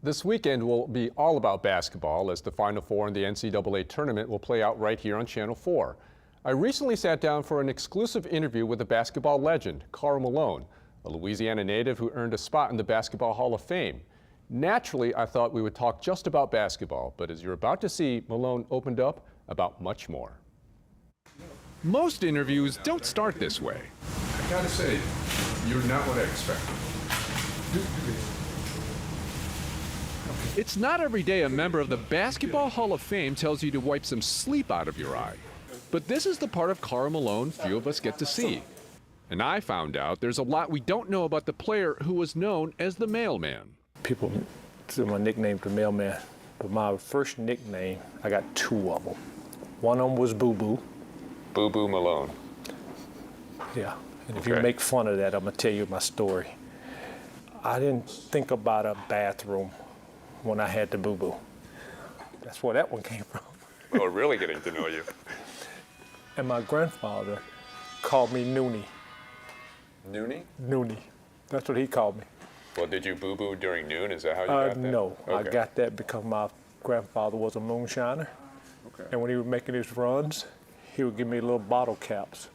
This weekend will be all about basketball as the Final Four in the NCAA tournament will play out right here on Channel 4. I recently sat down for an exclusive interview with a basketball legend, Karl Malone, a Louisiana native who earned a spot in the Basketball Hall of Fame. Naturally, I thought we would talk just about basketball, but as you're about to see, Malone opened up about much more. Most interviews don't start this way. I gotta say, you're not what I expected. It's not every day a member of the Basketball Hall of Fame tells you to wipe some sleep out of your eye. But this is the part of Karl Malone few of us get to see. And I found out there's a lot we don't know about the player who was known as the Mailman. People say my nickname the Mailman, but my first nickname, I got two of them. One of them was Boo Boo. Boo Boo Malone. Yeah, and if you make fun of that, I'm gonna tell you my story. I didn't think about a bathroom when I had the Boo Boo. That's where that one came from. Well, really getting to know you. And my grandfather called me Noonie. Noonie? Noonie. That's what he called me. Well, did you boo-boo during noon? Is that how you got that? No, okay. I got that because my grandfather was a moonshiner. Okay. And when he was making his runs, he would give me little bottle caps.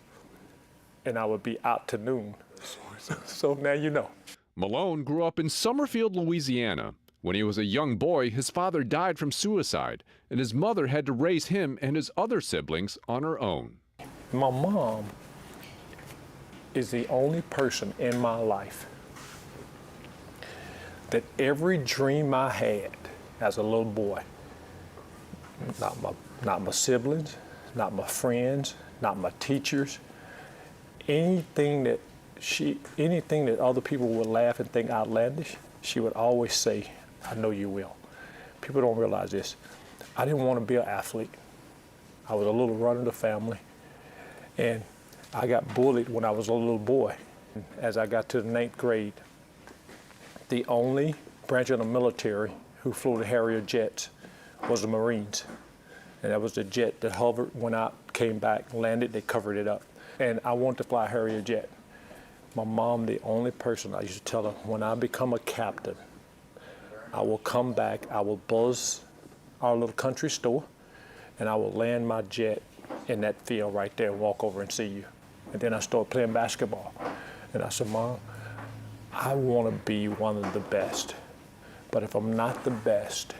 And I would be out to noon. So now you know. Malone grew up in Summerfield, Louisiana. When he was a young boy, his father died from suicide, and his mother had to raise him and his other siblings on her own. My mom is the only person in my life that every dream I had as a little boy, not my siblings, not my friends, not my teachers, anything that other people would laugh and think outlandish, she would always say, I know you will. People don't realize this. I didn't want to be an athlete. I was a little run of the family. And I got bullied when I was a little boy. As I got to the 9th grade, the only branch of the military who flew the Harrier jets was the Marines. And that was the jet that hovered, went out, came back, landed, they covered it up. And I wanted to fly a Harrier jet. My mom, the only person, I used to tell her, when I become a captain, I will come back, I will buzz our little country store, and I will land my jet in that field right there and walk over and see you. And then I started playing basketball. And I said, Mom, I want to be one of the best. But if I'm not the best,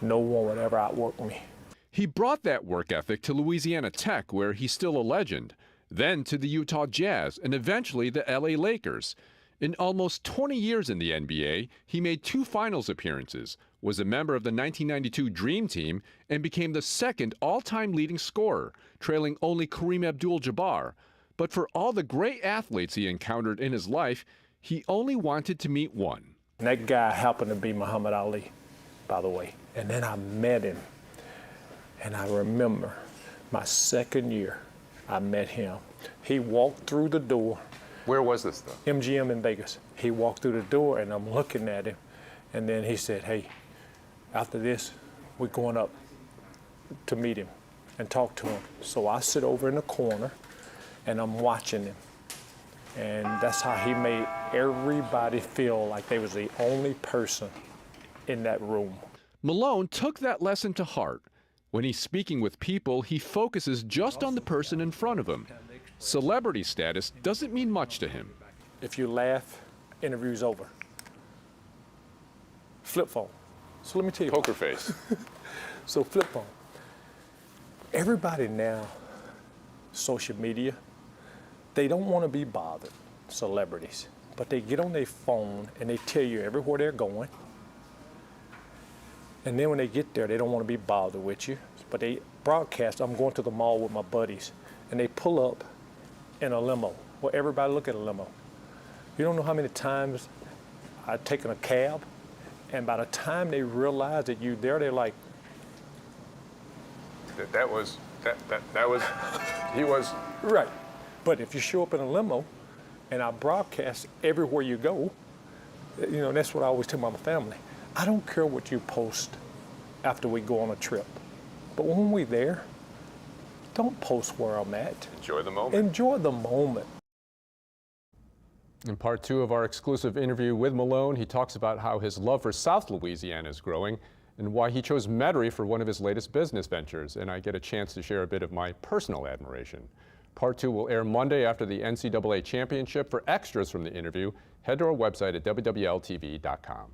no one would ever outwork me. He brought that work ethic to Louisiana Tech, where he's still a legend, then to the Utah Jazz, and eventually the LA Lakers. In almost 20 years in the NBA, he made 2 finals appearances, was a member of the 1992 Dream Team, and became the second all-time leading scorer, trailing only Kareem Abdul-Jabbar. But for all the great athletes he encountered in his life, he only wanted to meet one. And that guy happened to be Muhammad Ali, by the way. And then I met him. And I remember my second year, I met him. He walked through the door. Where was this, though? MGM in Vegas. He walked through the door, and I'm looking at him. And then he said, hey, after this, we're going up to meet him and talk to him. So I sit over in the corner, and I'm watching him. And that's how he made everybody feel like they was the only person in that room. Malone took that lesson to heart. When he's speaking with people, he focuses just on the person in front of him. Celebrity status doesn't mean much to him. If you laugh, interview's over. Flip phone. So let me tell you. Poker face. So flip phone. Everybody now, social media, they don't want to be bothered, celebrities, but they get on their phone and they tell you everywhere they're going. And then when they get there, they don't want to be bothered with you, but they broadcast, I'm going to the mall with my buddies, and they pull up in a limo. Well, everybody look at a limo. You don't know how many times I've taken a cab, and by the time they realize that you're there, they're like, he was. Right. But if you show up in a limo, and I broadcast everywhere you go, you know, that's what I always tell my family. I don't care what you post after we go on a trip, but when we're there, don't post where I'm at. Enjoy the moment. Enjoy the moment. In part two of our exclusive interview with Malone, he talks about how his love for South Louisiana is growing and why he chose Metairie for one of his latest business ventures. And I get a chance to share a bit of my personal admiration. Part two will air Monday after the NCAA championship. For extras from the interview, head to our website at WWLTV.com.